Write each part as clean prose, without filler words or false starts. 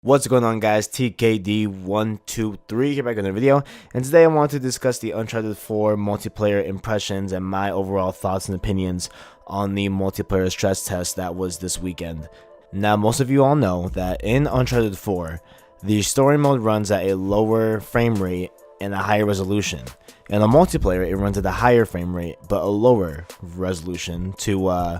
What's going on, guys? TKD123 here back in the video, and today I want to discuss the Uncharted 4 multiplayer impressions and my overall thoughts and opinions on the multiplayer stress test that was this weekend. Now, most of you all know that in Uncharted 4, the story mode runs at a lower frame rate and a higher resolution. In the multiplayer, it runs at a higher frame rate but a lower resolution to,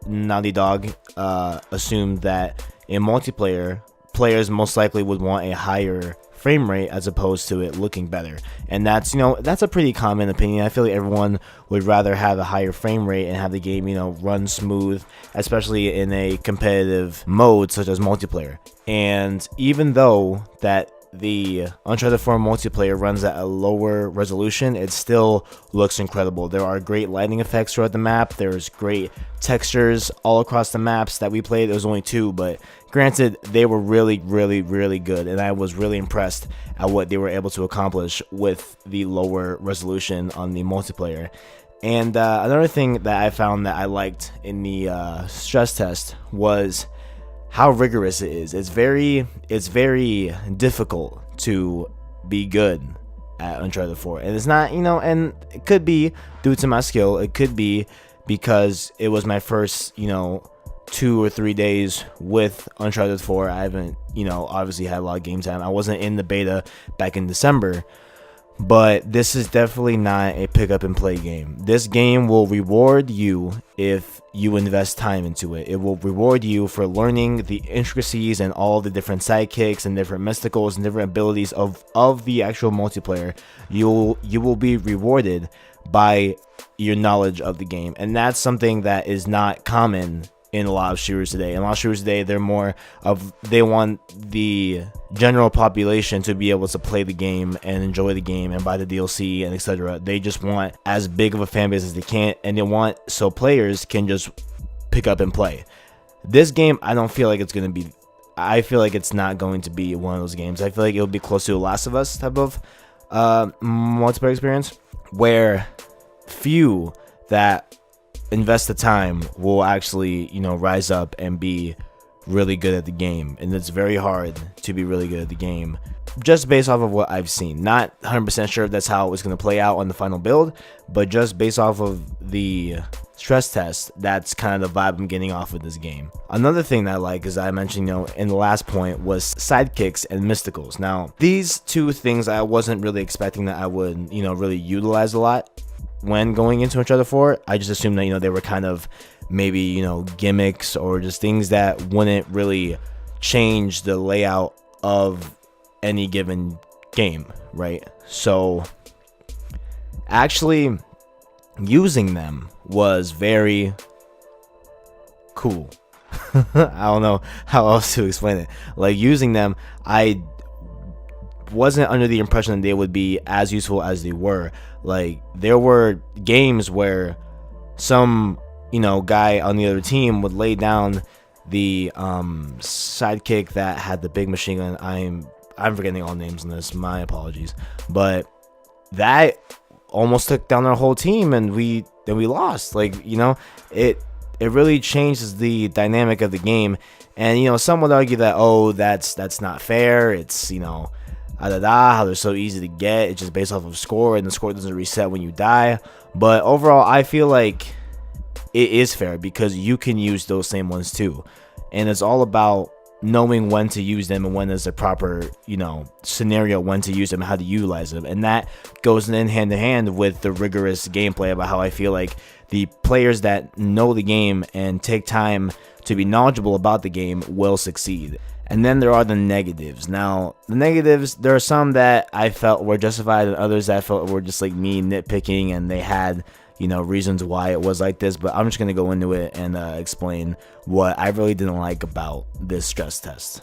Naughty Dog assumed that in multiplayer, players most likely would want a higher frame rate as opposed to it looking better. And that's a pretty common opinion. I feel like everyone would rather have a higher frame rate and have the game, run smooth, especially in a competitive mode such as multiplayer. And even though that the Uncharted 4 multiplayer runs at a lower resolution, it still looks incredible. There are great lighting effects throughout the map. There's great textures all across the maps that we played. There was only 2, but granted, they were really good, and I was really impressed at what they were able to accomplish with the lower resolution on the multiplayer. And another thing that I found that I liked in the stress test was how rigorous it is. It's very difficult to be good at Uncharted 4, and it's not, and it could be due to my skill. It could be because it was my first, 2 or 3 days with Uncharted 4. I haven't, obviously had a lot of game time. I wasn't in the beta back in December. But this is definitely not a pick up and play game. This game will reward you if you invest time into it. It will reward you for learning the intricacies and all the different sidekicks and different mysticals and different abilities of the actual multiplayer. You will be rewarded by your knowledge of the game. And that's something that is not common in a lot of shooters today. In a lot of shooters today, they want the general population to be able to play the game and enjoy the game and buy the DLC and etc. They just want as big of a fan base as they can, and they want so players can just pick up and play. This game, I don't feel like it's going to be, I feel like it's not going to be one of those games. I feel like it'll be close to a Last of Us type of multiplayer experience, where few that invest the time will actually, rise up and be really good at the game. And it's very hard to be really good at the game just based off of what I've seen. Not 100% sure if that's how it was going to play out on the final build, but just based off of the stress test, that's kind of the vibe I'm getting off of this game. Another thing that I like, as I mentioned, in the last point, was sidekicks and mysticals. Now, these two things I wasn't really expecting that I would, really utilize a lot when going into Uncharted 4. I just assumed that, they were kind of maybe, gimmicks or just things that wouldn't really change the layout of any given game, right? So actually using them was very cool. I don't know how else to explain it. Like, using them, I wasn't under the impression that they would be as useful as they were. Like, there were games where some, guy on the other team would lay down the sidekick that had the big machine gun. I'm forgetting all names in this, my apologies, but that almost took down our whole team, and we lost. Like, it really changes the dynamic of the game. And some would argue that, oh, that's not fair. It's how they're so easy to get. It's just based off of score, and the score doesn't reset when you die. But overall, I feel like it is fair because you can use those same ones too. And it's all about knowing when to use them and when there's a proper, scenario when to use them, how to utilize them. And that goes in hand to hand with the rigorous gameplay about how I feel like the players that know the game and take time to be knowledgeable about the game will succeed. And then there are the negatives. Now, the negatives, there are some that I felt were justified, and others that I felt were just like me nitpicking, and they had, reasons why it was like this. But I'm just going to go into it and explain what I really didn't like about this stress test.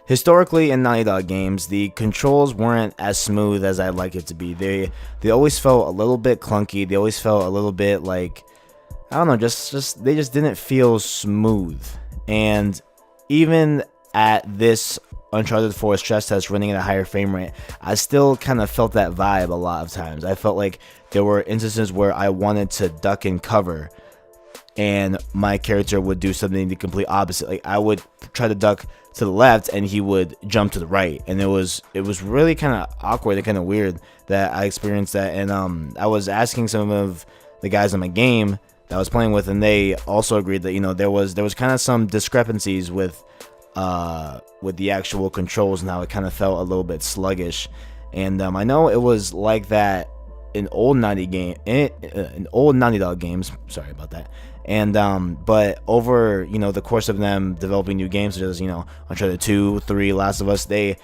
Historically, in Naughty Dog games, the controls weren't as smooth as I'd like it to be. They always felt a little bit clunky. They always felt a little bit like, I don't know, just they just didn't feel smooth. And even at this Uncharted 4 stress test running at a higher frame rate, I still kind of felt that vibe a lot of times. I felt like there were instances where I wanted to duck and cover and my character would do something the complete opposite. Like I would try to duck to the left and he would jump to the right, and it was really kind of awkward and kind of weird that I experienced that. And I was asking some of the guys in my game that I was playing with, and they also agreed that there was kind of some discrepancies with the actual controls and how it kind of felt a little bit sluggish. And I know it was like that in old Naughty Dog games. Sorry about that. And but over the course of them developing new games, such as Uncharted 2, 3, Last of Us, they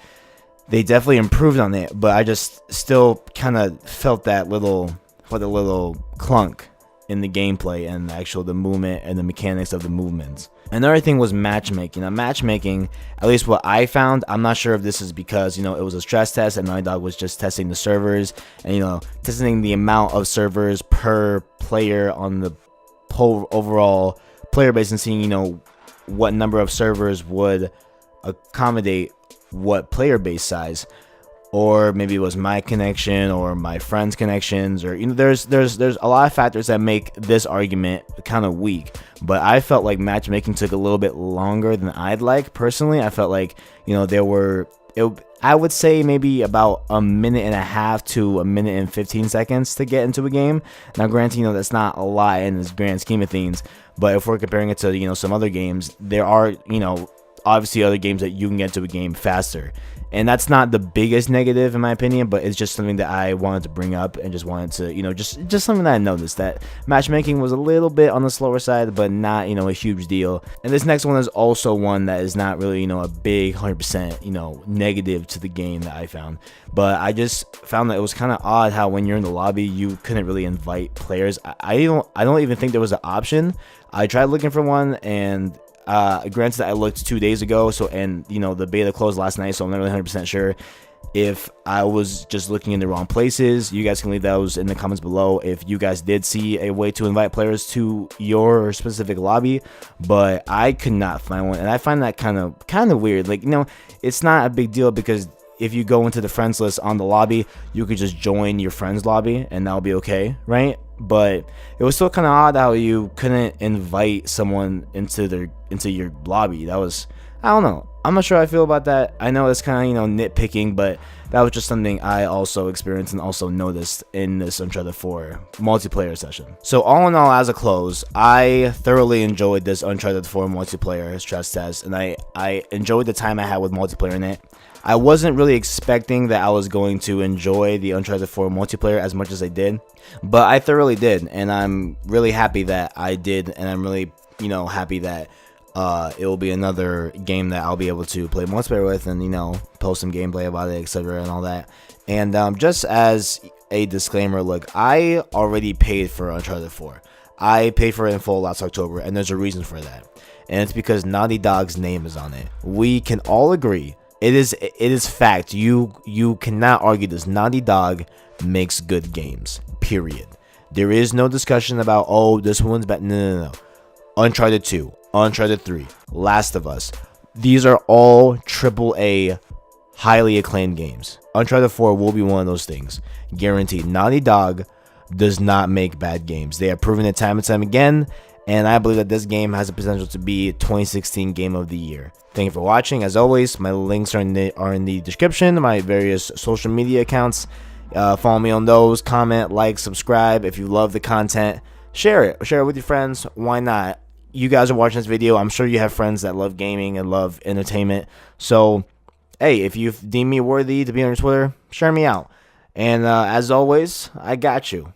definitely improved on it. But I just still kind of felt that little clunk in the gameplay and the movement and the mechanics of the movements. Another thing was matchmaking. Now, matchmaking, at least what I found, I'm not sure if this is because it was a stress test and Naughty Dog was just testing the servers and testing the amount of servers per player on the whole overall player base and seeing what number of servers would accommodate what player base size. Or maybe it was my connection or my friend's connections, or there's a lot of factors that make this argument kind of weak. But I felt like matchmaking took a little bit longer than I'd like. Personally, I felt like I would say maybe about a minute and a half to a minute and 15 seconds to get into a game. Now, granted, that's not a lot in this grand scheme of things, but if we're comparing it to some other games, there are obviously other games that you can get to a game faster. And that's not the biggest negative in my opinion, but it's just something that I wanted to bring up and just wanted to, just something that I noticed, that matchmaking was a little bit on the slower side, but not, a huge deal. And this next one is also one that is not really, a big 100%, negative to the game that I found. But I just found that it was kind of odd how when you're in the lobby, you couldn't really invite players. I don't even think there was an option. I tried looking for one, and granted, I looked 2 days ago, and the beta closed last night, so I'm not really 100% sure if I was just looking in the wrong places. You guys can leave those in the comments below if you guys did see a way to invite players to your specific lobby, but I could not find one, and I find that kind of weird. Like, it's not a big deal because if you go into the friends list on the lobby, you could just join your friends lobby and that'll be okay, right? But it was still kind of odd how you couldn't invite someone into your lobby. That was, I don't know. I'm not sure how I feel about that. I know it's kind of nitpicking, but that was just something I also experienced and also noticed in this Uncharted 4 multiplayer session. So all in all, as a close, I thoroughly enjoyed this Uncharted 4 multiplayer stress test, and I enjoyed the time I had with multiplayer in it. I wasn't really expecting that I was going to enjoy the Uncharted 4 multiplayer as much as I did, but I thoroughly did, and I'm really happy that I did, and I'm really, happy that it will be another game that I'll be able to play multiplayer with and, post some gameplay about it, etc. and all that. And just as a disclaimer, look, I already paid for Uncharted 4. I paid for it in full last October, and there's a reason for that. And it's because Naughty Dog's name is on it. We can all agree. It is fact. You cannot argue this. Naughty Dog makes good games. Period. There is no discussion about, oh, this one's bad. No. Uncharted 2, Uncharted 3, Last of Us. These are all AAA, highly acclaimed games. Uncharted 4 will be one of those things. Guaranteed. Naughty Dog does not make bad games. They have proven it time and time again. And I believe that this game has the potential to be 2016 Game of the Year. Thank you for watching. As always, my links are in the description, my various social media accounts. Follow me on those. Comment, like, subscribe. If you love the content, share it. Share it with your friends. Why not? You guys are watching this video. I'm sure you have friends that love gaming and love entertainment. So, hey, if you deem me worthy to be on your Twitter, share me out. And as always, I got you.